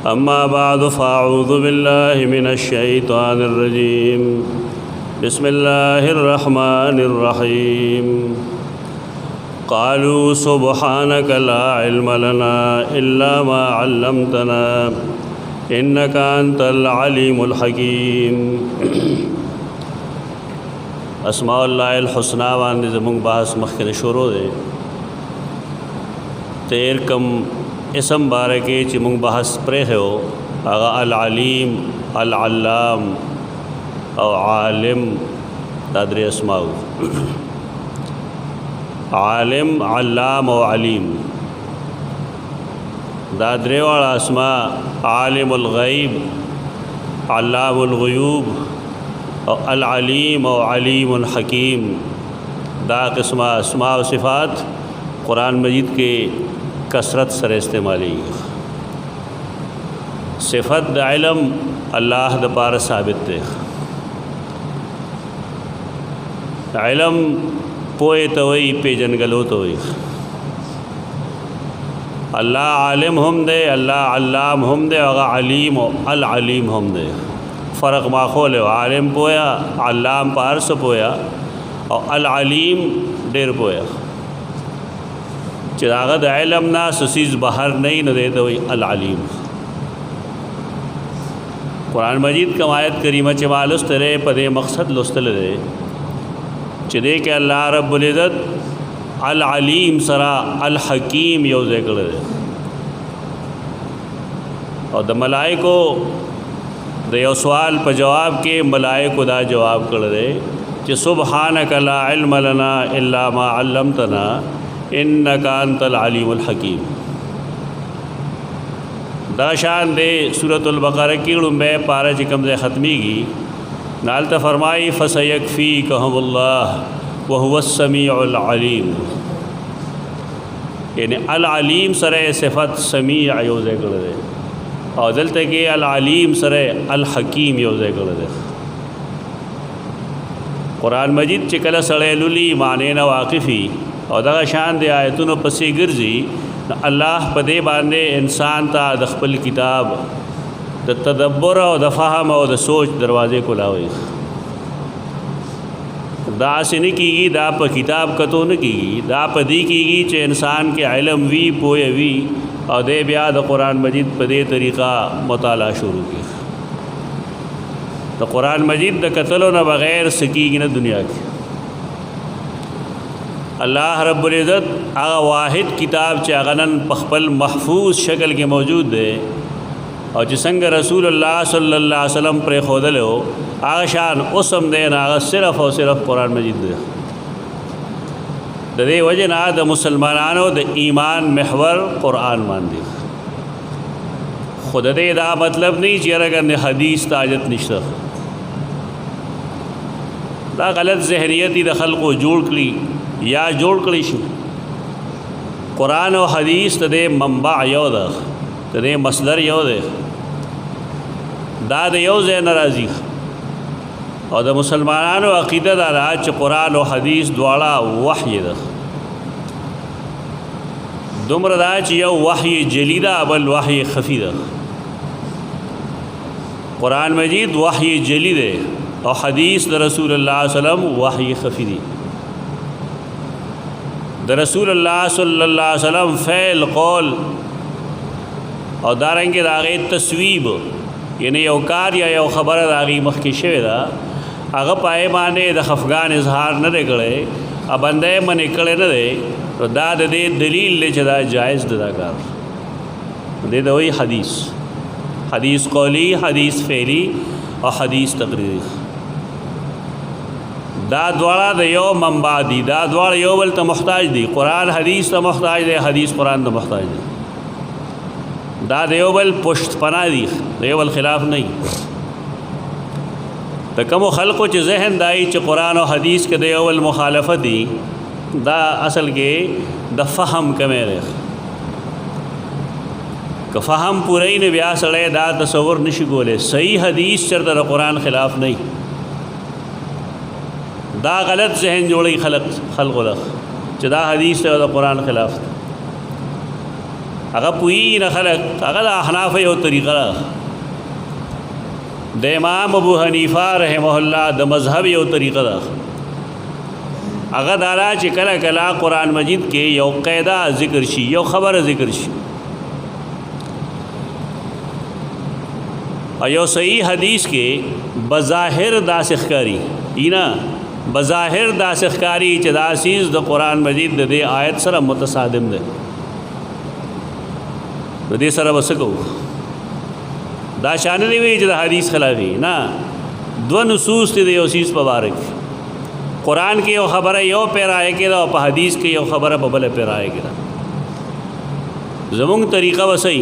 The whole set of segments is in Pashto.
अम्मा बाद फ़अऊज़ु बिल्लाहि मिनश्शैतानिर्रजीम बिस्मिल्लाहिर्रहमानिर्रहीम क़ालू सुब्हानक ला इल्म लना इल्ला मा अल्लमतना इन्नका अंतल अलीमुल हकीम। अस्माउल्लाहिल हुस्ना बांदे ज़मूंग बहस मख़्किन शुरू दे तेर कम इसम बारके चिमुंग बहस प्रे हो आगा अल अलीम अल अल्लाम और आलिम दादरे अस्माउ आलिम अल्लाम और अलीम दादरे वाला अस्मा आलिमुल गैब अल्लामुल गुयूब और अल अलीम और अलीमुल हकीम दा किस्मा अस्मा व सिफ़ात कुरान मजीद के कसरत सर इस्तेमाली। सिफ़त द इल्म अल्लाह द पार साबित दे। इल्म पोए तो वही पेजन गलो तो वही अल्लाह आलिम हम दे अल्लाह अल्लाम हम दे अगा अलीम अल अलीम हम दे फ़र्क माखोल है। आलिम पोया अल्लाम पार से पोया और अल अलीम डेर पोया चिरागत इल्म ना ससीज़ बाहर नहीं न देते वही अल अलीम। कुरान मजीद का आयत करीमा चमालुस तेरे पदे मकसद लुस्तल दे चिदे के अल्लाह रब्बुल इज़्ज़त अल अलीम सरा अल हकीम योज़े कर दे और द मलाइको द यो सवाल पर जवाब के मलाइको दा जवाब कर दे कि सुब्हानक ला इल्म लना इल्ला मा अल्लमतना इन्नका अंतल अलीमुल हकीम। दाशान दे सूरतुल बक़रा की उम्मे पारा चिकम दे ख़त्मी की नाल त फरमाई फसयकफ़ीकहुमुल्लाह व हुवस समीउल अलीम यानी अल अलीम सरे सिफ़त समी योज़े कर दे और दलते के अल अलीम सरे अल हकीम योज़े कर दे। कुरान मजीद चिकल सड़े लुली माने न वाक़िफ़ी और दगा शान दे आयतुन पसी गिरजी अल्लाह पदे बांधे इंसान ता दखपल किताब द तदब्बर और द फ़हम और द सोच दरवाज़े को लावे दा से न कीगी दा प किताब कतो न कीगी दा पदी कीगी चे इंसान के इल्म वी पोए वी और दे ब्या द कुरान मजीद पदे तरीक़ा मुताला शुरू की तो कुरान मजीद द कतलो न बग़ैर सकीगी न दुनिया की। अल्लाह रब्बुल इज़्ज़त आगा वाहिद किताब चागनन पखपल महफूज शक्ल के मौजूद है और जिसंग रसूलुल्लाह सल्लल्लाहु अलैहि वसल्लम पर खोदल हो आगा शान उसम देन आगा सिर्फ़ और सिर्फ कुरान मजीद दे दे वजह ना द मुसलमानों द ईमान महवर कुरान मान दे खुद दे दा मतलब नहीं चेयर अगर ने हदीस ताजत निश्ता दा गलत जहरियती दखल को जोड़ कली या जोड़ कलीश कुरान और हदीस तदे मंबा योद तदे मसदर योद दाद योज़ नाराज़ी और द मुसलमानों अक़ीदत दारा च कुरान और हदीस द्वारा वही द दुमरदा च यो वही जलीदा अबल वही खफीदा कुरान मजीद वही जलीद और हदीस द रसूलुल्लाह सल्लल्लाहु अलैहि वसल्लम वही खफीदी द रसूलुल्लाह सल्लल्लाहु अलैहि वसल्लम फ़ैल कौल और दारंगे दागे तस्वीब यानी यो कार या यो ख़बर दागी मखी शेदा अग पाए माने द खफगान इजहार न दे करे अब बंदे मन निकले न दे तो दाद दे दलील ले चदा जायज़ ददाकार दे दो वही हदीस हदीस कौली हदीस फ़ेली और हदीस तकरीरी दादवाड़ा द यो मंबा दी दादवाड़ा यो बल तो मुहताज दी कुरान हदीस तो मुहताज दे हदीस कुरान तो मुहताज दे दाद यो बल पुश्त पना दी यो बल खिलाफ नहीं तो कमो खल्क़ च जहन दाई च कुरान और हदीस के दे यो बल मुखालफत दी दा असल के द फ़हम कमे रे क फ़हम पूरे ही ने ब्या सड़े दा तसव्वुर निशी गोले सही हदीस चरता कुरान खिलाफ नहीं दा गलत जहन जोड़ी खल्क़ चदा हदीस व कुरान खिलाफ هغه پوی نه خلق هغه د احناف یو طریقه ده د امام ابو حنیفه رحمه الله د مذهب یو طریقه ده هغه دارا چې کله کله قرآن مجید کې یو قاعده ذکر شي یو خبره ذکر شي او یو صحیح حدیث کې بظاهر داسې ښکاري اینا بظاهر داسې ښکاري چې دا عزیز د قرآن مجید د دې آیت سره متصادم ده د دې سره وسکو دا شان دی وی چې د حدیث خلافي نه دو نصوص دي یو سیس مبارک قرآن کې یو خبره یو پیرای کې دا او په حدیث کې یو خبره په بل پیرای کې دا زمونږ طریقه وسای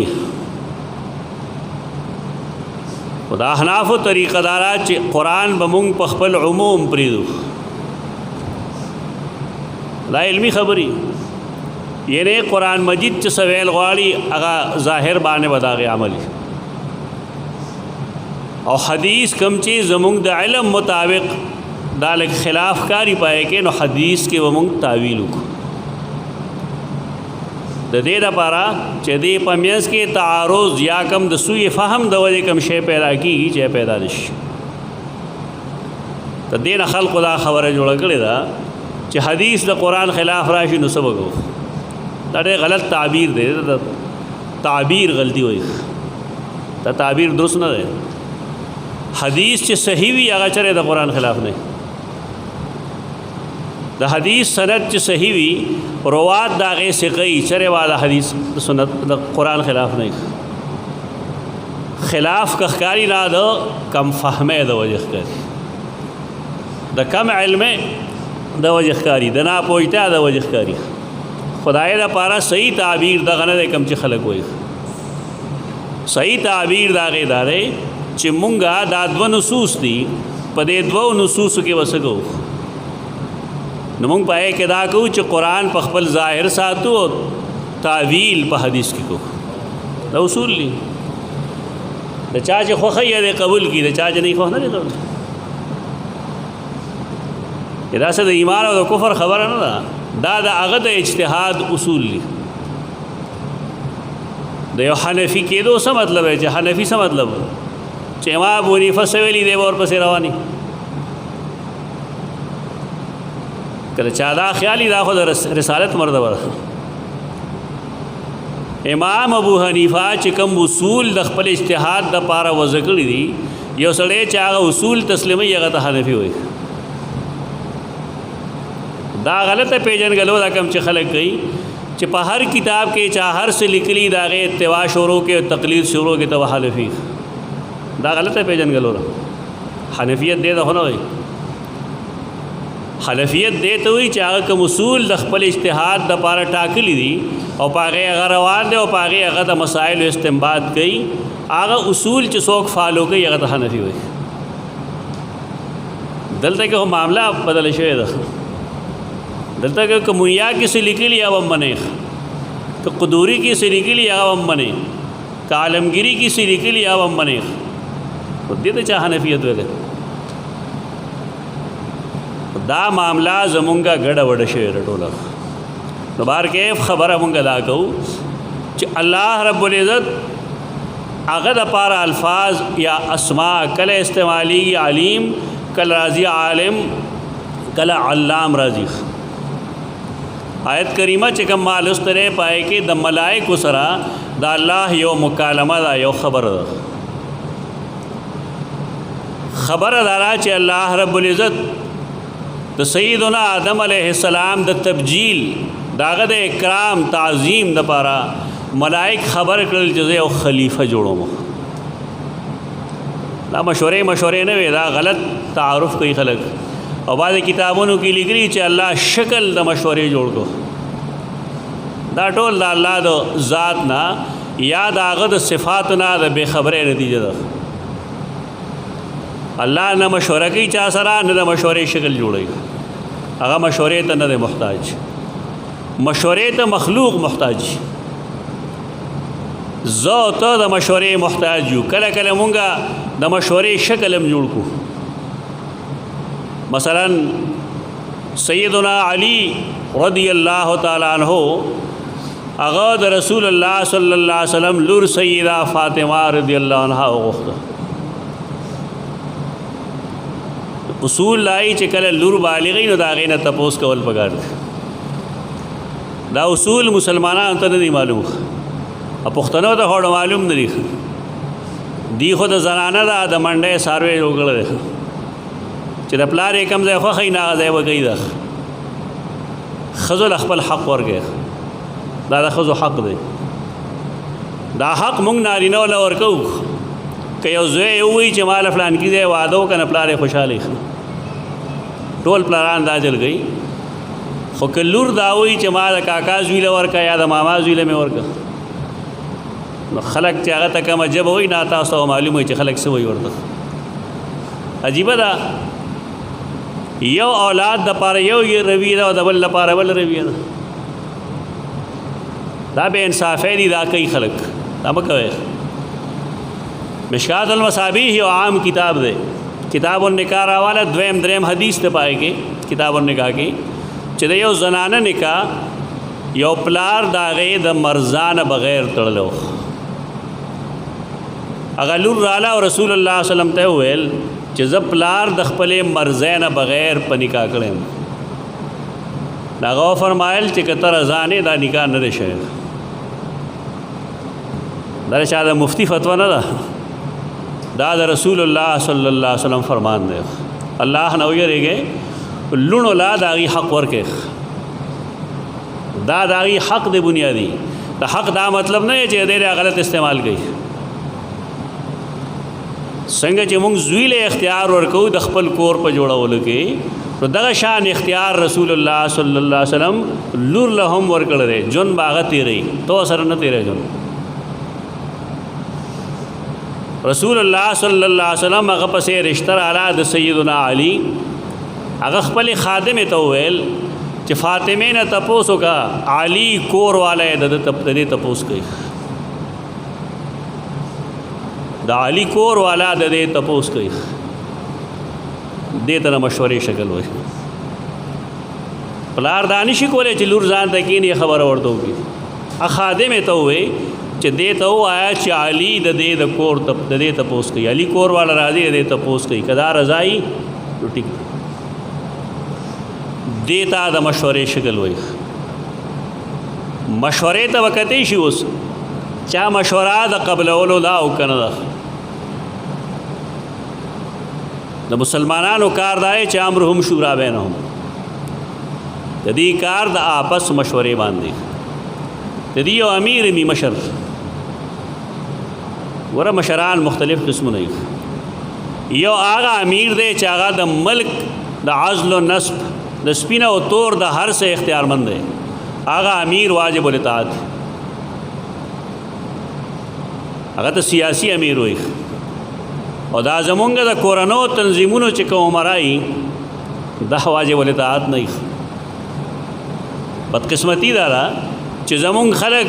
خدا احناف طریقه دارا چې قرآن به مونږ په خپل عموم پریدو دا علمی خبري یعنی قرآن مجید چې سویل غواړي هغه ظاهر باندې بداغه عملي او حدیث کم چې زمونږ د علم مطابق دا لک خلاف کاری پائے کې نو حدیث کې ومونږ تعویل وکړو د دې لپاره چې دې پمیس کې تعارض یا کم د سوء فهم د وجه کم شی پیدا کیږي چې پیدا نشي د دې نه خلق دا خبره جوړ کړې ده چې حدیث د قرآن خلاف راشي نو سبق دا ډېر غلط تعبیر دی تعبیر غلطي وایي دا تعبیر درست نه دی حدیث چې صحیح وي هغه چره د قرآن خلاف نه د حدیث سند چې صحیح وي روات دا غي ثقي چره والا حدیث سنت د قرآن خلاف نه خلاف کخکاری نه د کم فهمه د وجه ښکاری د کم علم د وجه ښکاری د نه پوهیتا د وجه ښکاری خدای لپاره صحیح تعبیر دغه نه کم چې خلق وایي صحیح تعبیر دا غي داري چې مونږه دا دو نصوص دي په دې دوو نصوص کې وسګو نو مونږ پای کې دا کوو چې قرآن په خپل ظاهر ساتو او تعویل په حدیث کې کوو دا اصول دي د چا چې خوښه یې قبول کی د چا چې نه خوښ نه قبول دا څه د ایمان او د کفر خبره نه ده دا د هغه د اجتهاد اصول دي د یو حنفي کېدو څه مطلب دی چې حنفي څه مطلب چې امام ابو حنیفه سویلی دی ور پسې رواني کله چا دا خیالي دا خو د رسالت مرتبه امام ابو حنیفه چې کوم اصول د خپل اجتهاد د پاره وضع کړی دي یو سړی چې هغه اصول تسلیمي هغه ته حنفي وایي دا غلطه پیژنګلو دا کم چې خلک کوي چې په هر کتاب کې چا هر څه لیکلي دا غي اتباع شروع کې تقلید شروع کې تو حنفي دا غلطه پیژنګلو حنفیت دې ده نه وي حنفیت دې ته وي چې هغه کوم اصول د خپل اجتهاد د پاره ټاکلي دي او پاغه هغه روان دي او پاغه هغه د مسائل استنباط کوي هغه اصول چې څوک فالو کوي هغه ته حنفي وي دلته کې معاملہ بدل شوی ده دلته کې کومیا کې څه لیکلي او منه که قدوری کې څه لیکلي او منه که عالمگیری کې څه لیکلي او منه دې ته چا حنفیت وکړي دا معاملہ زمونږه ګډه وډه شوی رټوله نو بار کې خبره مونږه دا کوو چې الله رب العزت هغه د پاره الفاظ یا اسماء کله استعمالی علیم کله راضی عالم کله علام راضی آیت کریمه چې کوم مال استره پای کې د ملائکه سره د الله یو مکالمه دا یو خبر دارا چې الله رب العزت د سیدنا آدم علیہ السلام د تبجیل داغه د اکرام تعظیم د پاره ملائک خبر کړل چې یو خلیفہ جوړوم دا مشورې نه وي دا غلط تعارف کوي خلک او بعض کتابونو کې لیکلي چې الله شکل د مشورې جوړ کو دا ټول د الله د ذات نه یا د هغه د صفات نه د بے خبرې نتیجه ده الله نه مشوره کوي چا سره نه د مشورې شکل جوړوي هغه مشورې ته نه محتاج مشورې ته مخلوق محتاج زه ته د مشورې محتاج یو کله کله مونږه د مشورې شکل هم جوړ کو مثلا سیدنا علی رضی اللہ تعالی عنہ هغه د رسول الله صلی الله علیه وسلم لور سیده فاطمه رضی الله عنها وغوښته. اصول لای چې کله لور بالغی نو دا غي نه تپوس کول پکار دي. دا اصول مسلمانانو ته نه معلوم، پښتنو ته هوړ معلوم نه دي. دی خو د زنانه دا د منډه ساروي وګړه چې د پلار کم ځای خو خې نه ځای وګي دا خزل خپل حق ورګي. دا د خزو حق دی. دا حق مونږ نارینه ولا ورکو. که یو زوی وي چې مال فلان کې دی واده وکنه پلار خوشاله ټول پلاران دا جل گئی. خو که لور دا وي چې ما د کاکا زوی له ورکا یا د ماما زوی له مې ورکا، نو خلق چې هغه ته کوم عجب وي نه تاسو معلوم وي چې خلق څه وي ورته. عجیب ده یو اولاد د پاره یو رویه ده او د بل لپاره بل رویه ده. دا به انصافی دي دا کوي خلق. دا مکوي. مشکات المصابیح یو عام کتاب ده. کتاب النکاح راواله دویم دریم حدیث ته پای کې کتاب النکاح کې چې د یو زنانه نکاح یو پلار دا غي د مرزان بغیر تړلو. اغه لور رااله او رسول الله صلی الله علیه وسلم ته ویل چې ز پلار د خپل مرزانه بغیر په نکاح کړم. دا غو فرمایل چې کتر ازانه دا نکاح نه شي. دا شاده مفتی فتوا نه ده، دا د رسول الله صلی الله علیه وسلم فرمان دی. الله نه ویریږي لونو لا داغي حق ورکه. دا داغي حق دی بنیادی. دا حق دا مطلب نه چې دې غلط استعمال کوي. څنګه چې موږ زوی له اختیار ورکو د خپل کور په جوړولو کې، نو دغه شان اختیار رسول الله صلی الله علیه وسلم لور له هم ورکړل دی. جون باغ تیری تو سره نه تیری جون. رسول الله صلی الله علیه وسلم هغه پسې رشتہ اعلی د سیدنا علی هغه خپل خادم ته ویل چې فاطمه نه تپوسو کا علی کور والے د دې تپوس کوي. دا علی کور والا د دې تپوس کوي. دې ته مشورې شکل وای. پلار دانشي کولې چې لور ځان ته کینی خبره ورته وکي. ا خادم ته وې چې دې ته وایا چې علی د دې د کور د دې تپوس کوي. علی کور والا راځي دې تپوس کوي. کدا رضای ټیک دیتا د مشورې شکل وای. مشورې ته وکته شي اوس چا مشوره د قبل اولو لا او کنه ده. د مسلمانانو کار دی چې امرهم شورا بینهم. د دې کار د آپس مشورې باندې. د دې یو امیر می مشر ور مشران مختلف قسمونه دي. یو هغه امیر دی چې هغه د ملک د عزل و نصب د سپینه او تور د هر څه اختیارمند دی. هغه امیر واجب الاطاعت. هغه ته سیاسی امیر وي. او دا زمونږ د کورنو تنظیمونو چې کوم مرای دا واجب الاطاعت نه. بدقسمتی دا چې زمونږ خلک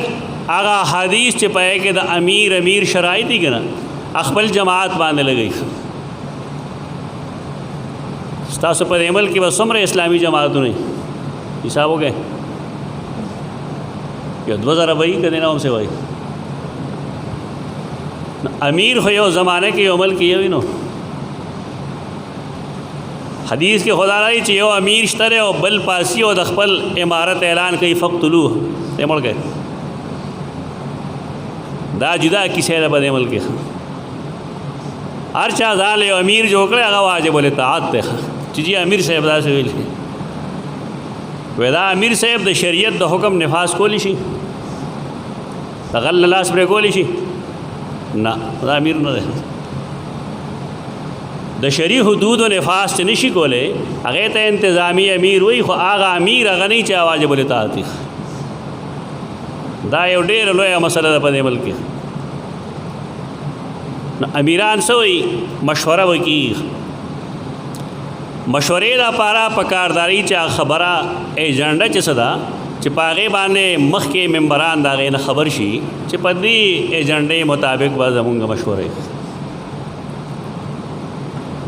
هغه حدیث چې پای کې د امیر شرایط دي کنه خپل جماعت باندې لګي. تاسو په عمل کې وسمره اسلامی جماعتونه حساب ہو گئے یا 2022 کا دینا ہم سے وای. امیر خو یو زمانه کې عمل کیو نو حدیث کې خدا راځي چې یو امیر شته او بل پاسی او د خپل امارت اعلان کوي فقتلوه عمل کوي. دا جدا کیسه ده په عمل کې. هر چا ځان له امیر جوړ کړي هغه واجب الاطاعت ده. چې جی امیر صاحب دا څه ویل ودا امیر صاحب د شریعت د حکم نفاذ کولی شي تغل لاس پر کولی شي نه دا امیر نه ده. د شریع حدود و نفاذ نشي کوله هغه ته انتظامی امیر وای. خو هغه امیر هغه نه چې واجب الاطاعت. دا یو ډېر لویه مسله ده په دې ملک کې. امیران سوی مشوره وکي. مشورې دا پارا پکارداري چې خبره ایجنډا چې صدا چې پاغه باندې مخکې ممبران دا غي خبر شي چې په دې ایجنډې مطابق به زموږ مشورې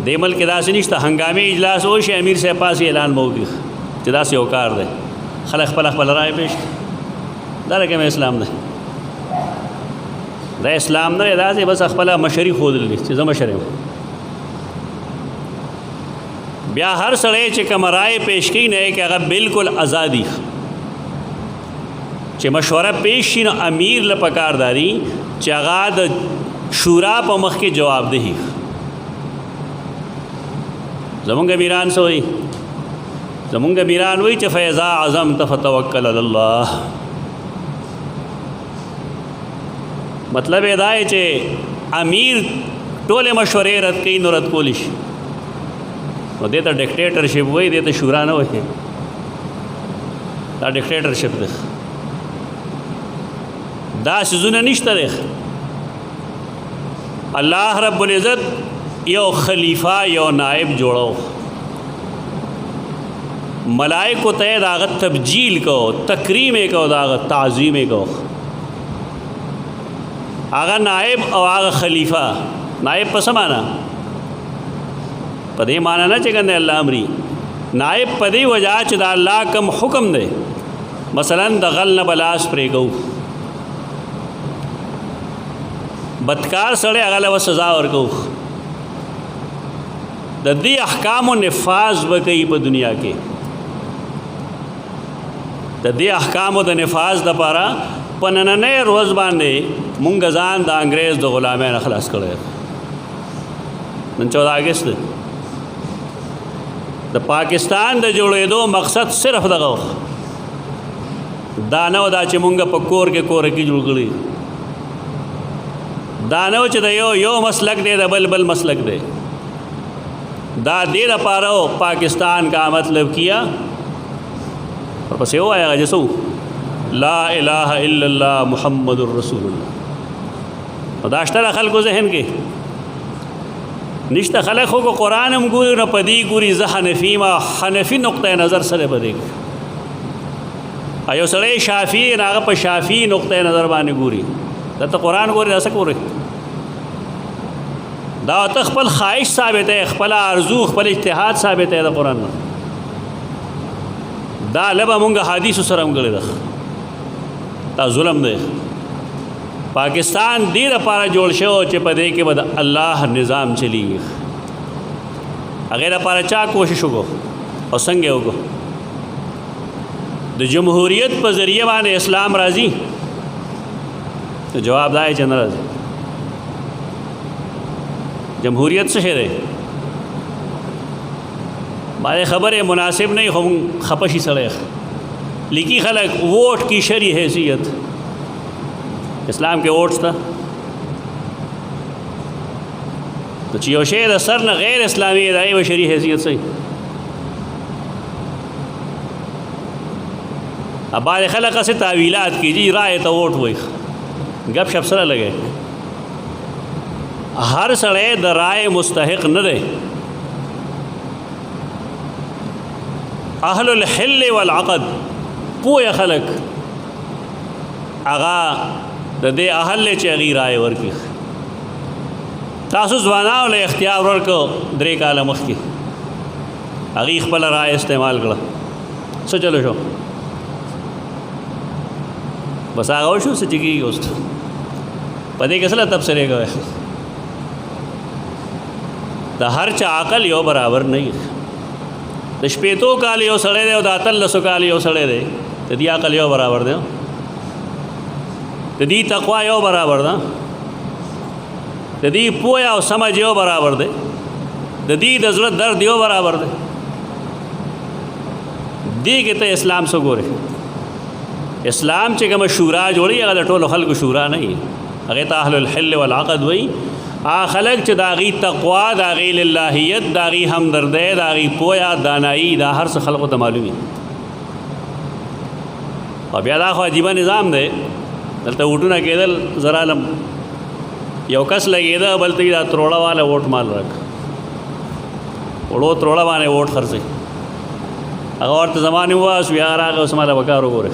د ملک داسې نشته. هنګامي اجلاس وشي امیر صاحب پاس اعلان موږي چې داسې یو کار دی. خلک خپل رائے پېښ دا رقم اسلام نه دا اسلام نه دا چې بس خپل مشري خودلې چې زما مشر یم. بیا هر سړی چې کوم رائے پیش کړي نه کې هغه بالکل ازادي چې مشوره پیش شي نو امیر له پکارداري چې هغه د شورا په مخ کې جواب دهي. زمونږ امیران سوئی زمونږ امیران وی چې فیضا عزمت فتوکل علی الله. مطلب دا دی چې امیر ټول مشورې رد کوي نو رد کولی شي. نو دې ته ډیکټیټرشپ وایي، دې ته شورا نه وایي، دا ډیکټیټرشپ دی. دا سيزونه نشته دی. الله رب العزت یو خلیفہ یو نائب جوړو، ملائکو ته داغت تبجیل کو، تکریم کو، داغت تعظیم کو. آغا نائب او آغا خلیفہ، نائب پس مانا پدې مانا نه چې کنده الله امری، نائب پدې وجہ چې دا الله کم حکم دی. مثلا د غل نه بلاس پرې کو، بدکار سړی هغه له سزا ورکو. د دې احکام او نفاذ وکړي په دنیا کې. د دې احکام او د نفاذ د لپاره په نننۍ ورځ باندې مونږ ځان د انګريز د غلامۍ خلاص کړی. نن 14 اگست د پاکستان د جوړېدو مقصد صرف دغه دا نه و دا چې مونږ په کور کې جوړ کړي، دا نه و چې د یو مسلک دی د بل مسلک دی. دا دې لپاره پاکستان کا مطلب کیا اور پس یو آیا جسو لا الہ الا اللہ محمد الرسول اللہ. داشتہ خلق و ذہن کے نشتہ خلق ہو کو قرآن ہم گوری نہ پدی گوری زہ حنفی ما حنفی نقطہ نظر سرے بدے گا. ایو سڑے شافی ناغا پا شافی نقطہ نظر بانے گوری دا تا قرآن گوری دا سکو رہے. دا تخپل خواہش ثابت ہے، خپل آرزو خپل اجتہاد ثابت ہے دا قرآن. دا لبا مونگا حدیث سرم گلے دا ظلم دے. پاکستان دیر پارا جوڑ شو چے پدے کے بعد اللہ نظام چلی اغیر پارا چا کوشش ہو اور سنگے ہو دا جمہوریت پر ذریعہ بانے اسلام راضی تو جواب دائے چند راضی. جمہوریت سے شہرے بارے خبر مناسب نہیں خپشی سڑے لکی خلق ووٹ کی شرعی حیثیت. اسلام کے ووٹس تھا تو چیو شہر اثر نہ غیر اسلامی ادائی و شرعی حیثیت سے. اب بار خلق سے تعویلات کی جی رائے تو ووٹ ہوئی گپ شپ سر لگے. ہر سڑے د رائے مستحق نہ دے. اہل الحل والعقد پویا خلق اغا د دې اهل چې غیر رائے ورکی. تاسو ځوانانو له اختیار ورکو 3 کاله مخکې هغه خپل رائے استعمال کړه څه چلو شو بس هغه شو څه چې کیږي اوس پدې کې سره تبصره کوي. د هر چا عقل یو برابر نه وي. د شپېتو کال یو سړی دی او د 1300 کال یو سړی دی، د دې عقل یو برابر دی، د دې تقوا یو برابر ده، د دې پویا او سمجھ یو برابر دی، د دې د زړه درد یو برابر دی. دې کې ته اسلام څه ګورې. اسلام چې کوم شورا جوړي هغه د ټولو خلکو شورا نه وي، هغه ته اهل الحل والعقد وایي. خلق چې داغي تقوا، داغي للہیت، داغي همدردی، داغي پویا دانائی دا هر څه خلقو ته معلومي. او بیا دا خو عجیبه نظام دی. دلته ووټونه کېدل زرالم یو کس لګېده بل ته دا تروړه والا ووټ مال راک وړو تروړه باندې ووټ خرڅوي. هغه ورته زمانې وواس بیا راغی اوس ماته به کار وګورې.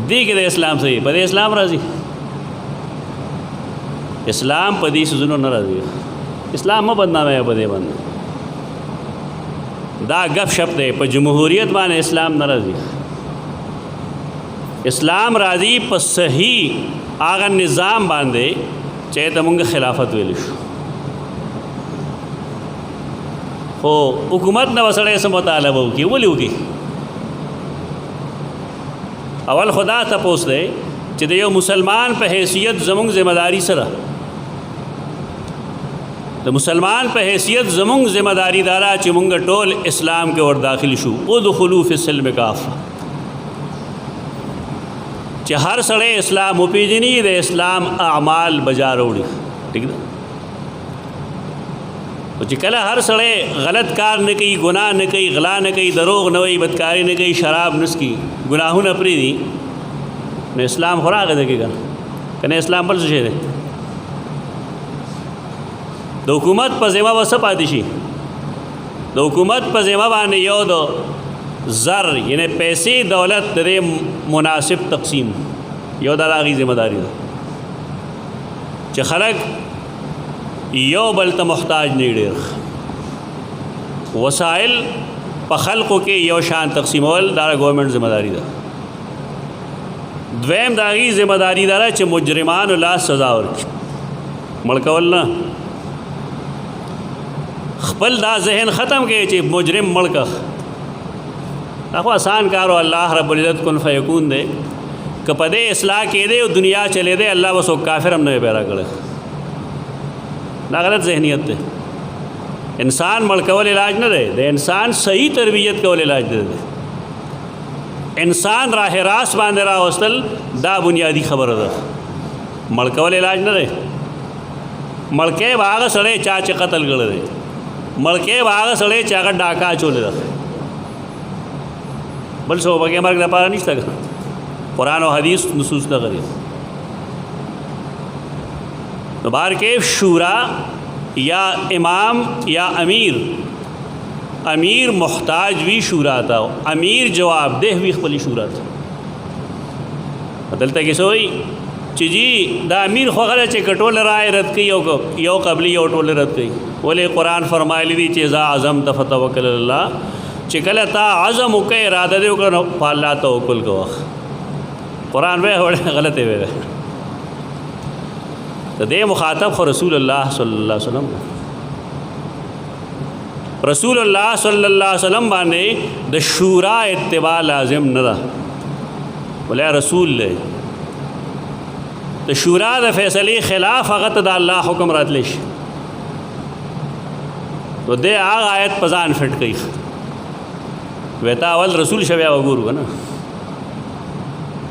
دې کې د اسلام صحیح په دې اسلام راځي. اسلام په دې سيزونو نه راځي. اسلام مه بدناموي په دې باندې. دا غف شپ دی په جمهوریت باندې اسلام نه راځي. اسلام راضی په صحیح هغه نظام باندې چې ته مونږ خلافت ویل شو. خو حکومت نه وسړی څه مطالبه وکړي، ولې وکړي؟ اول خدا تپوس دی چې د یو مسلمان په حیثیت زمونږ ذمہداری سره، د مسلمان په حیثیت زمونږ ذمہداری دارا چې مونږ ټول اسلام کې ور داخل شو. ادخلوا فی السلم کافه، چې هر سړی اسلام وپېژني، د اسلام اعمال بجا راوړي. ٹھیک ده؟ او چې کله هر سړی غلط کار نه کوي، ګناه نه کوي، غلا نه کوي، دروغ نه وایي، بدکاري نه کوي، شراب نه څښي، ګناهونه پرېږدي، نو اسلام خو راغی دی که نه؟ اسلام بل څه شی دی؟ د حکومت په ذمه به څه پاتې شي؟ د حکومت په ذمه باندې یو د زر یعنی پیسې دولت د دې مناسب تقسیم، یو د هغې ذمہداري ده چې خلک یو بل ته محتاج نه ډېر، وسایل په خلقو کې یو شان تقسیمول دا ګورنمنټ ذمہداري ده. دویم د هغې ذمہداري ده چې مجرمانو لا سزا ورکړي، مړ کول نه. خپل دا ذهن ختم کړي چې مجرم مړ کړ، دا خو آسان کار و. الله رب العزت کن فیکون دی، که په دې اصلاح کېدی او دنیا چلے دی، الله به څوک کافر هم نه پیدا کړی. دا غلط ذهنیت دی. انسان مړ کول علاج نه دی، د انسان صحیح تربیت کول علاج دی. انسان راه راست باندې راوستل دا بنیادی خبره ده. مړ کول علاج نه دی. مړکې به هغه سړی چا چې قتل کړی دی، مړکې به هغه سړی چې هغه ډاکه اچولی ده، بل څه پکې مرګ دپاره نشته. قرآن او حدیث نصوص دغه دي. نو بهر کیف شورا یا امام یا امیر محتاج وی شورا ته، امیر جواب ده وی خپلی شورا ته. دلته کې سوئی چې جی دا امیر خو غله چې کټول رائے رد کوي، یو قبلی یو ټول رد کوي. ولې قرآن فرمایلی دی چې اذا عزمت فتوکل الله، چې کله تا عزم وکړې، اراده دې وکړه، نو په الله توکل کوه. قرآن وی غلطه وی. د دې مخاطب خو رسول الله صلی الله علیه وسلم، رسول الله صلی الله علیه وسلم باندې د شورا اتباع لازم نه ده. ولې رسول له د شورا د فیصلې خلاف هغه ته د الله حکم راتلی شي، نو دې هغه آیت په ځان فټ کوي. ویتا اول رسول شوی وګورو که نه؟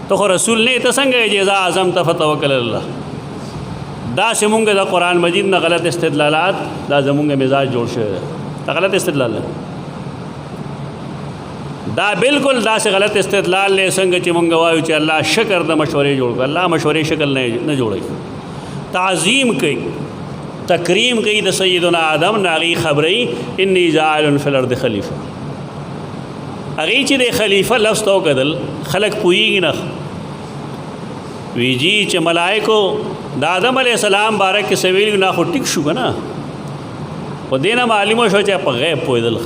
ته خو رسول نه، ته څنګه یې چې اذا عزمت فتوکل الله؟ دا چې مونږ د قرآن مجید نه غلط استدلالات، دا زمونږ مزاج جوړ شوی دی. دا غلط استدلال دی، دا بالکل داسې غلط استدلال دی څنګه چې مونږ وایو چې الله شکر د مشورې جوړ کړ. الله مشورې شکل نه جوړوي، تعظیم کوي، تکریم کوي د سیدنا آدم نه. هغې خبرې انی جاعل فی الارض خلیفه، هغې چې د خلیفه لفظ ته وکتل، خلک پوهېږي نه. وی جی چې ملائکو د آدم علیه السلام باره کې څه ویلي، نه خو ټیک شو که نه، خو دې نه معلومه شوه چې په غیب پوهېدل.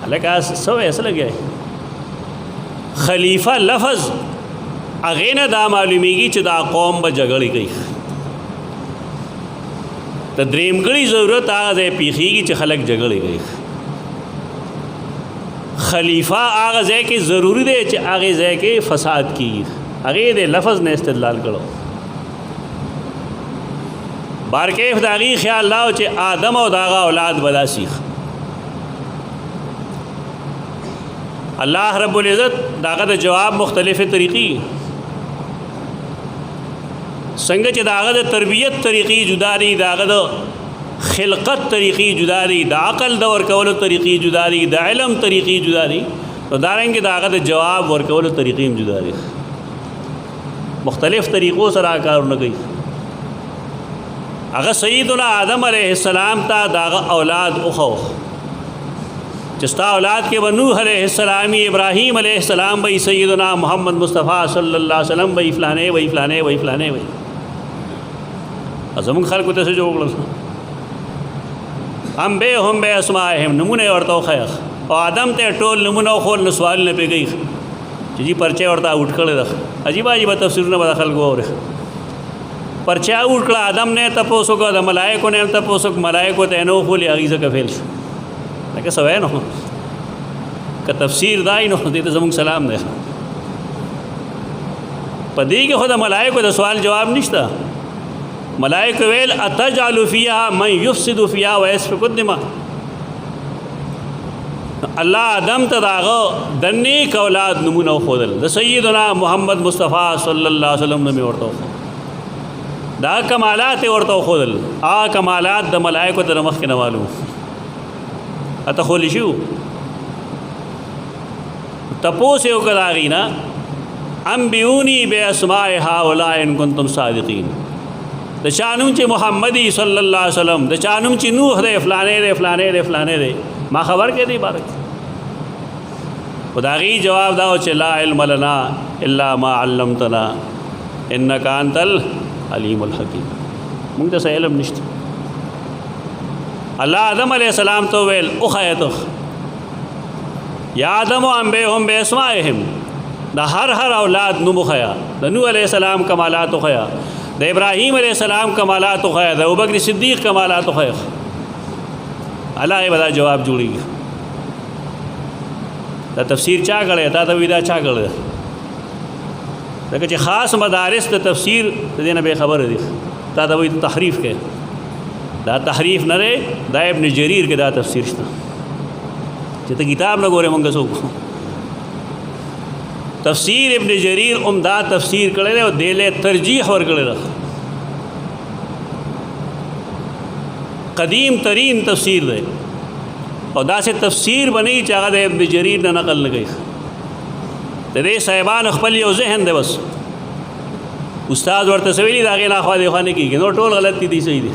هلکه څه وایې، څه لګیا خلیفه لفظ هغې نه دا معلومیږي چې دا قوم به جګړې کوي. د درېمګړي ضرورت هغه ځای پیښېږي چې خلک جګړې کوي. خلیفہ هغه ځای کې ضروری دی چې هغې ځای کې فساد کیږي. هغې د لفظ نه استدلال کړو. بارکیف د هغې خیال لاو چې آدم او د هغه اولاد به دا سیخ. الله رب العزت د هغه د جواب مختلفې طریقې، څنګه چې د هغه د تربیت طریقې جدا دي، د هغه د خلقت طریقې جدا دي، د عقل د ورکولو طریقې جدا دي، د علم طریقې جدا دي، نو دارنګې د هغه د جواب ورکولو طریقې هم جدا دي. مختلف طریقو سره کارونه کوي. هغه سیدنا آدم علیه السلام ته د هغه اولاد وښو چې ستا اولاد کې به نوح علیه السلام، ابراهیم علیه السلام، به سیدنا محمد مصطفی صلی الله علیه وسلم، به فلانې وی فلانې وی فلانې وی. زمونږ خلکو ته څه جوړ کړل؟ هم به اسمائهم، نمونه ورته وښیه، او آدم ته ټول نمونه وښول، نو سوال نه پرې کوي. چې جی پرچه ورته اوټ کړی ده. عجیب عجیب تفسیرونه به د خلکو اوري. پرچه اوټ کړه، آدم نه تپوس وکړه، د ملایکو نه هم تپوس وکړه، ملایکو ته نه وښولي، هغې ځکه فیل شو. لکه څه وایي نو که تفسیر دای نو دې ته زموږ سلام دی. په دې کې خو د ملایکو د سوال جواب نشته. ملائکه ویل اتجعل فیها من یفسد فیها ویسفک الدماء. الله آدم ته داغه د نیک اولاد نمونه وښودل، د سیدنا محمد مصطفی صلی الله علیه وسلم نوم ورته وښودل، دا کمالات ورته وښودل. هغه کمالات د ملائکو تر مخکې نه معلوم اته خولی شو. تپوس یې وکړه هغې نه انبئوني باسماء هؤلاء ان کنتم صادقین. د چا نوم چې محمدی صلی الله علیه وسلم، د چا نوم چې نوح دی، فلانې دی فلانې دی فلانې دی، ما خبر کې دی بارک. خو د هغې جواب دا و چې لا علم لنا الا ما علمتنا انک انت العلیم الحکیم. موږ ته څه علم نشته. الله آدم علیه السلام ته ویل اخیته یا آدم انبئهم باسمائهم، د هر اولاد نوم وښیه. د نوح علیه السلام کمالات وښیه، د ابراهیم علیه السلام کمالات وښیه، د ابوبکر صدیق کمالات وښیه. الله یې به دا جواب جوړېږي. دا تفسیر چا کړی؟ تا ته وایي دا چا کړی؟ ځکه چې خاص مدارس د تفسیر د دې نه بې خبره دي. تا ته وایي تحریف کوي، دا تحریف نه دی، دا ابن جریر کې دا تفسیر شته چې ته کتاب نه ګورې. مونږ څوک تفسیر ابن جریر عمدہ تفسیر کړی دی او دې له ترجیح ورکړی ده. قدیم ترین تفسیر دی او داسې تفسیر بنی چې هغه د ابن جریر نه نقل نه کوي. د دې صاحبان خپل یو ذهن دی، بس استاد ورته څه ویلي د هغې نه خوا دېخوا نه کېږي، نو ټول غلط دي صحیح دي.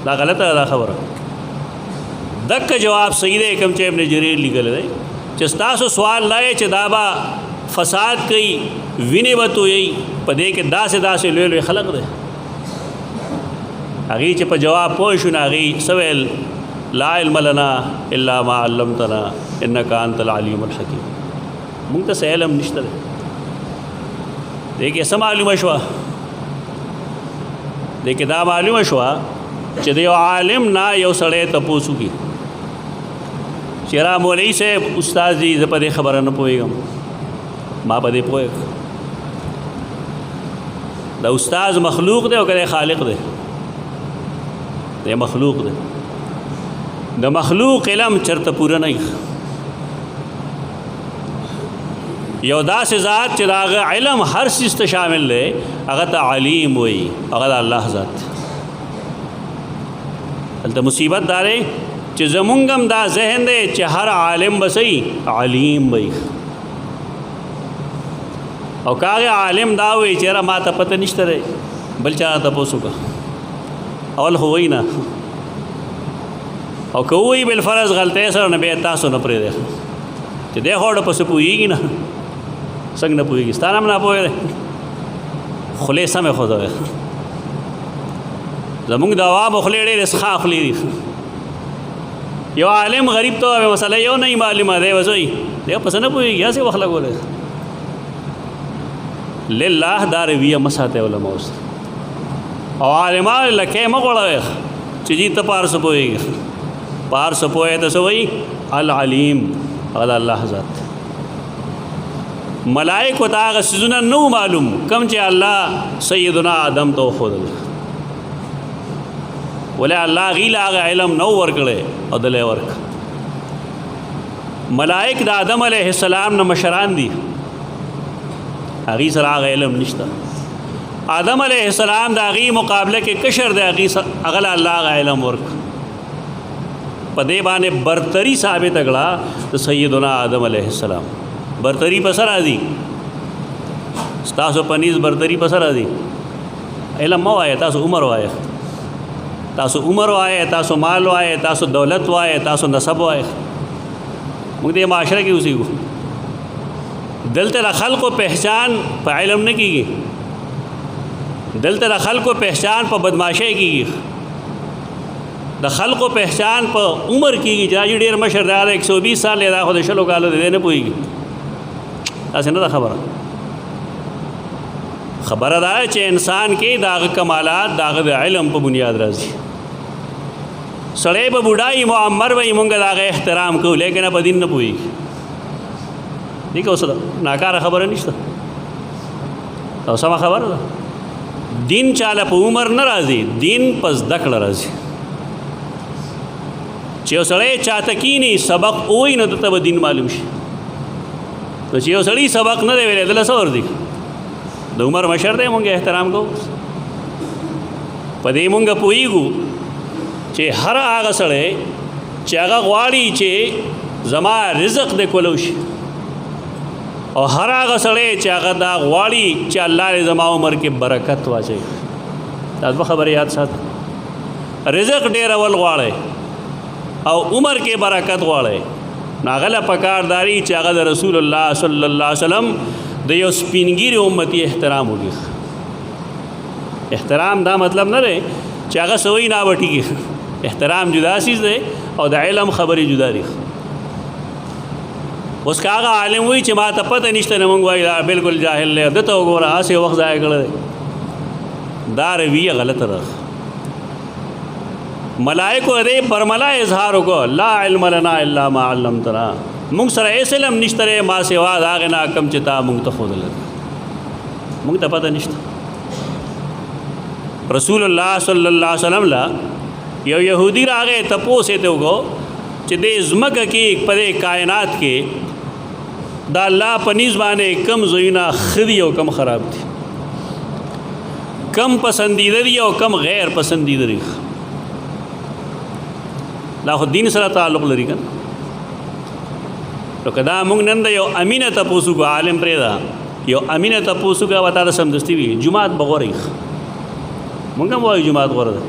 دا غلطه ده دا خبره. دک جواب صحیح دی کوم چې ابن جریر لیکلی دی چې ستاسو سوال لای چې دا به فساد کوي، وینې به تویوي، په دې کې داسې داسې لوی لوی خلق دی. هغې چې په جواب پوه شو نو هغې څه ویل لا علم لنا الا ما علمتنا انک انت العلیم الحکیم. موږ ته څه علم نشته دی. دې کې څه معلومه شوه؟ دې کې دا معلومه شوه چې د یو عالم نه یو سړی تپوس وکړي چې را مولوي صاحب استاد دی زه په دې خبره نه پوهېږم، ما په دې پوهېږم. د استاد مخلوق دی او که خالق دی؟ دی مخلوق دی. د مخلوق علم چرته پوره نه وي. یو داسې ذات چې د هغه علم هر څیز ته شامل دی، هغه ته علیم وایي، هغه د الله ذات دی. دلته مصیبت دا دی چې زمونږ هم دا ذهن دی چې هر عالم به صحیح علیم وایي، او که هغه عالم دا وایي چې یاره ما ته پته نشته دی، بل چا تپوس وکړه. اول خو وایي نه، او که وایي بالفرض غلطۍ سره نه بیا تاسو نه پرېږدئ چې دی خو ورپسې پوهېږي نه، څنګه نه پوهېږي؟ ستا نه هم ناپوهه دی، خولې سمې خوځوئ. زمونږ د عوامو خولې ډېرې څښا خولې دي. یو عالم غریب ته وایي مسله یو نه معلومه دی، بس وایي دی پسې نه پوهېږي، هسې وخت لګولی. لله دا رویه مه ساتئ علماء اوس، او عالمان لکۍ مه غوړوئ چې جي ته په هر څه پوهېږي. په هر څه پوهې ته څه وایي العلیم، هغه د الله ذات. ملائکو ته هغه څیزونه نه معلوم کوم چې الله سیدنا آدم ته وښودل، ولې الله هغې له هغه علم نه ورکړی او دله یې ورکړ. ملائک د آدم علیه السلام نه مشران دي، هغې سره هغه علم نشته. آدم علیه السلام د هغې مقابله کې کشر دی، هغه له الله هغه علم ورکړ. په دې باندې برتري ثابت کړه د سیدنا آدم علیه السلام. برتری په سره راځي، ستاسو په نیز برتری په سره راځي. علم مه وایه، تاسو عمر وایه، تاسو عمر وایه، تاسو مال وایه، تاسو دولت وایه، تاسو نسب وایه. موږ دې معاشره کې اوسېږو. دلته د خلقو پہچان په علم نه کېږي، دلته د خلقو پہچان په بدماشۍ کېږي، د خلقو پہچان په عمر کېږي چې دا ډېر مشر دی، 120 سال دی، دا خو د 100 کالو دی، نه پوهېږي. تاسې نه ده خبره دا چې انسان کې داغه کمالات داغه د علم په بنیاد راځي. سړی به بوډای معمر وي مونږ داغه احترام کوو لیکن په دین نه پوهېږي. دې که اوس ناکاره خبره نشته او سمه خبره ده. دین چاله په عمر نه راځي، دین په زده کړه راځي. چې یو سړی چاته کینی سبق ووایي نو دته به دین معلوم شي. نو چې یو سړی سبق نه دی ویلی دله څه ورځي؟ د عمر مشر دی مونږ احترام کوو. په دې مونږ پوهېږو چې هر هغه سړی چې هغه غواړي چې زما رزق دې کولو شي او هر هغه سړی چې هغه دا غواړي چې الله دې زما عمر کې برکت واچوي. دا دوه خبرې یاد سات. رزق ډېرول غواړئ او عمر کې برکت غواړئ نو هغه له پکارداري چې هغه د رسول الله صلی الله علیه وسلم د یو سپینګیري امتي احترام وکړي. احترام دا مطلب نه دی چې هغه سوی نه وټیږي. احترام جدا سیز دی او د علم خبرې جدا دي. اوس که هغه عالم وایي چې ما ته پته نشته نه مونږ وایي دا بالکل جاهل دی دته وګوره هسې وخت ضایع کړی دی. دا رویه غلطه ده. ملائکو دې برملا اظهار وکړو لا علم لنا الا ما علمتنا. مونږ سره هیڅ علم نشته دی ما سوا د هغې نه کوم چې تا مونږ ته ښودلی مونږ ته پته نشته. رسول الله صلی الله علیه وسلم لا یو یهودي راغی تپوس یې ته وکړو چې دې ځمکه کې په دې کائنات کې دا الله په نیز باندې کم ځایونه ښه دي او کم خراب دي، کم پسندیده دي او کم غیر پسندیده دي. دا خو دین سره تعلق لري که نه. نو که دا مونږ نن د یو امینه تپوس وکړو عالم پرېږده یو امینه تپوس وکړه به تا ته سمدستي وي جومات به غوره وي. مونږ هم وایو جومات غوره ده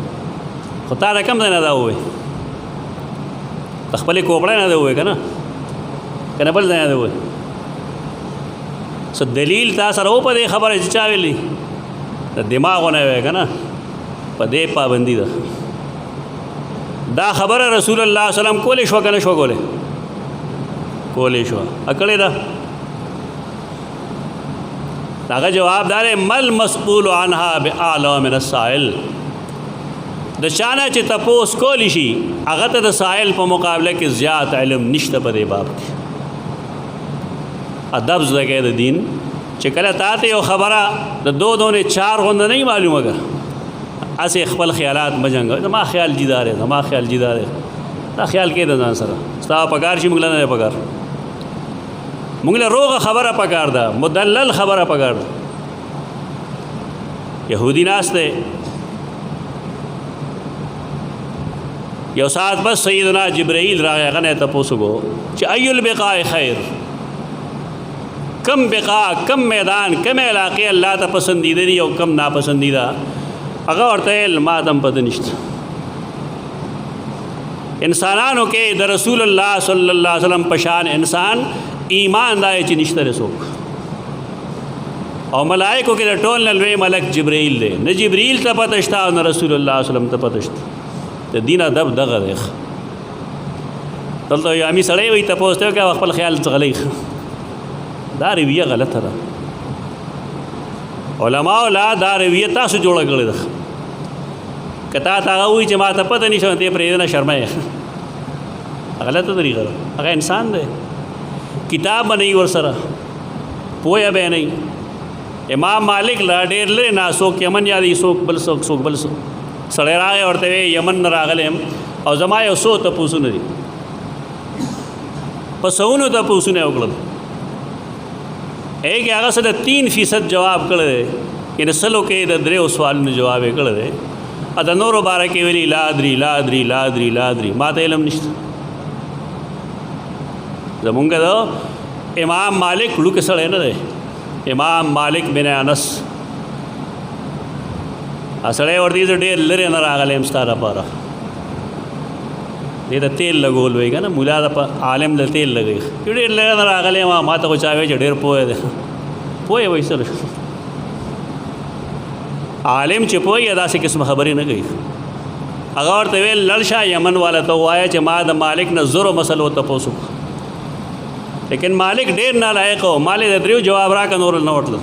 خو تا نه کم ځای نه دا ووایي د خپلې کوپړۍ نه دی ووایي که نه که نه بل ځای نه دی ووایي. څه دلیل تا سره و په دې خبره چې چا ویلي د دماغو نه وایي که نه په دې پابندي ده. دا خبره رسول الله صلی الله علیه وسلم کولی شوه که نه شوه کولی؟ کولی شوه. کړې ده. هغه جواب دا دی مل مسئول عنها باعلم من السائل. د چانه چې تپوس کولی شي هغه ته د سائل په مقابله کې زیات علم نشته په دې باب کې. ادب زده کوي د دین چې کله تا ته یو خبره د دو نه چار غونډه نه معلومه ده اسې خپل خیالات مه جنګوئ. زما خیال جدا دی زما خیال جدا دی. دا خیال کې د ځان سره ستا پکار شي موږ له نه پکار موږ له روغه خبره پکار ده مدلل خبره پکار ده. یهودي ناست دی یو ساعت بس سیدنا جبرائیل راغی هغه نه تپوس وکړو چې ای البقاء خیر کم بقاء کم میدان کم علاقې الله ته پسندیده دي او کم ناپسندیده هغه ورته ویل ما ته هم پته نشته. انسانانو کې د رسول الله صلی الله علیه وسلم په شان انسان ایمان دا چې نشته رسوک او ملائکو کې د ټول نه لوی ملک جبرائیل دی. نه جبرائیل ته پته شته او نه رسول الله صلی الله علیه وسلم ته پته شته. د دین ادب دغه دی. دلته یو امي سړی وایي تپوس ته وکړه خپل خیال څغلی. دا رویه غلطه ده. علماء لا دا رویه تاسو جوړه کړې ده. که تا ته هغه وایي چې ما ته پته نشته ته یې پرېږده نه شرمه غلطه طریقه ده. هغه انسان دی کتاب به نه وي ورسره پوهه به یې نه وي. امام مالک له ډېر لرې نه څوک یمن یادوي څوک بل څوک سړی راغی ورته وی یمن نه راغلی یم او زما یو څو تپوسونه دي په سوونو تپوسونه یې وکړل کې هغه څه د 3% جواب کړی دی یعنې سلو کې د 3 سوالونو جواب یې کړی دی ا د نورو باره کې ویلي لا ادري لا ادري لا ادري لا ادري ما ته علم نشته. زمونږ د امام مالک وړوکی سړی نه دی امام مالک بن انس سړی ورته زه ډېر لرې نه راغلی یم ستا دپاره دې ته تیل لګول وایي که نه ملا د عالم د تیل لګوي ډېر لرې نه راغلی یم ما ته خو چا وایي چې ډېر پوهه دی پوهه وایي سره عالم چې پوهیږي داسې قسم خبرې نه کوي. هغه ورته ویل لړ شه یمن والا ته ووایه چې ما د مالک نه زرو مسلو تپوس وکړه لیکن مالک ډیر نالایق و، مالک د دریو جواب راکړه نور نه ورتلو.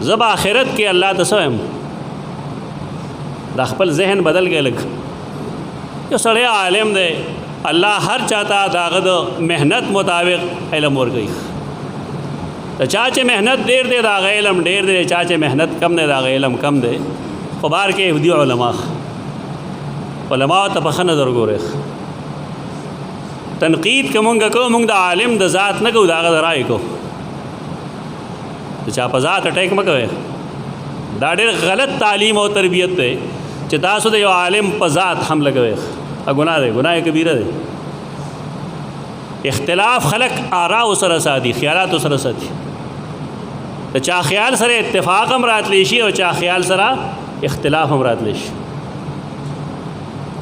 زه به آخرت کې الله ته څه وایم؟ دا خپل ذهن بدل کې لږ. یو سړی عالم دی، الله هر چاته د هغه د محنت مطابق علم ورکوي. د چا چې محنت ډیر دی د هغه علم ډیر دی، چا چې محنت کم دی د هغه علم کم دی. خو بار کې دي علما ته په ښه نظر ګورئ. تنقید که مونږ کوو، مونږ د عالم د ذات نه کوو، د هغه د رایې کوو. د چا په ذات اټیک مه کوئ. دا ډېر غلط تعلیم او تربیت دی چې تاسو د یو عالم په ذات حمله کوئ. ګناه دی، ګناه کبیره دی. اختلاف خلق آراء سره ساتي، خیالات سره ساتي. د چا خیال سره اتفاق هم راتلی شي او چا خیال سره اختلاف هم راتلی شي،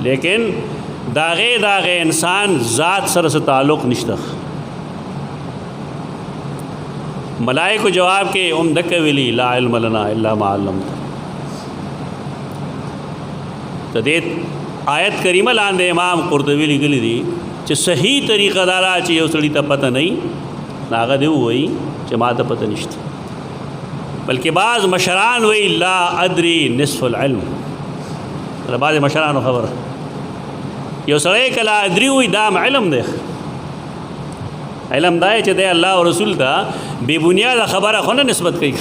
لیکن داغه انسان ذات سره تعلق نشته. ملائکو جواب کې دک ویلی لا علم لنا الا ما علمتنا. د دې آیت کریمه لاندې امام قرطبی لیکلی دی چې صحیح طریقه دا چې یو سړی ته پته نه هغه دی وایي چې ما ته پته نشته، بلکې بعض مشران وایي لا ادري نصف العلم. بعض مشرانو خبره یو سړی کله ادري وایي دا علم دی. علم دا چې دی الله او رسول ته بې بنیاده خبره خو نه نسبت کوي.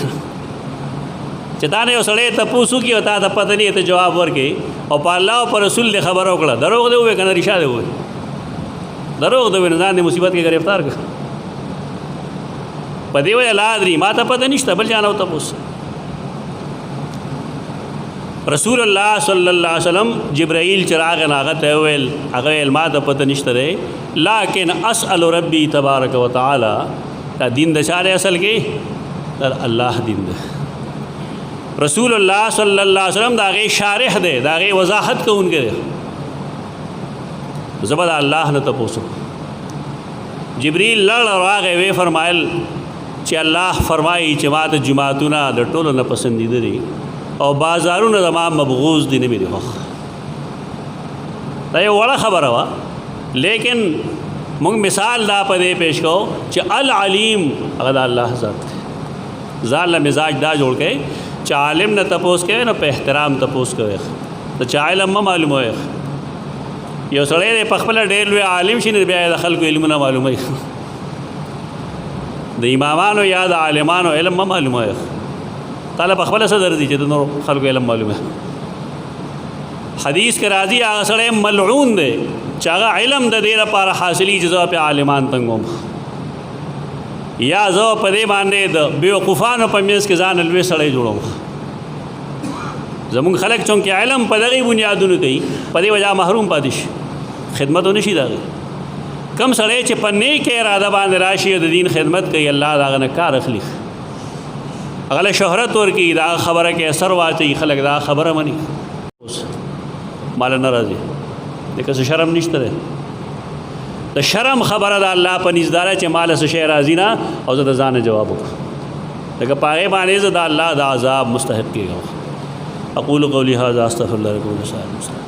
چې تا نه یو سړی تپوس وکړي او تا ته پته نه ته جواب ورکړي او په الله او په رسول دې خبره وکړه، دروغ دی ووایي که نه رښتیا دی ووایي. دروغ دی ووایي نو ځان دې مصیبت کې ګرفتار کړه. په دې وجه لا ادري ما ته پته نشته، بل چا نه تپوس. رسول الله صلی الله علیه وسلم جبرائیل چې راغی هغه ته ویل، هغه ویل ما ته پته نشته دی، لیکن اسأل ربي تبارک وتعالى. دا دین د چا دی اصل کې؟ د الله دین دی. رسول الله صلی الله علیه وسلم دا غي شارح دی، دا غي وضاحت کوونکی دی. زبر الله نه تپوسو. جبرائیل لړ راغی وی فرمایل چې الله فرمایي چې ما ته جماعتونه د ټولو نه پسندیده دي او بازارونه زما مبغوض دي نه مې دي خوښ. دا یو وړه خبره وه، لیکن موږ مثال دا په دې پیش کوو چې العلیم هغه د الله ذات دی. ځان له مزاج دا جوړ کړئ چې عالم نه تپوس کوئ نو په احترام تپوس کوئ، د چا علم مه معلوموئ. یو سړی دی په خپله ډېر لوی عالم شي نو بیا یې د خلکو علمونه معلوموي. د امامانو یا د عالمانو علم مه معلوموئ. تعالی په خپله څه درځي چې د نور خلکو علم معلومه. حدیث کې راځي هغه سړی ملعون دی چې هغه علم د دې لپاره حاصلي چې زه په عالمان تنګوم، یا زه په دې باندې د بیوقوفانو په منځ کې ځان لوی سړی جوړوم. زمونږ خلک چونکې علم په دغې بنیادونو کوي، په دې وجه محروم پاتې شي، خدمت ونه شي د هغې. کم سړی چې په نیکه اراده باندې راشي او د دین خدمت کوي، الله د هغه نه کار اخلي، هغه له شهرت ورکوي، دا خبره کې اثر واچوي، خلک دا خبره مني. مال نه راځي ځکه څه شرم نشته دی. د شرم خبره د الله په نزد ده چې مال څه شی راځي نه او زه د ځانه جواب وکړم، لکه په هغې باندې زه د الله د عذاب مستحق کېږم. اقول قولي هذا استغفر الله لكم ولسائر المسلمين.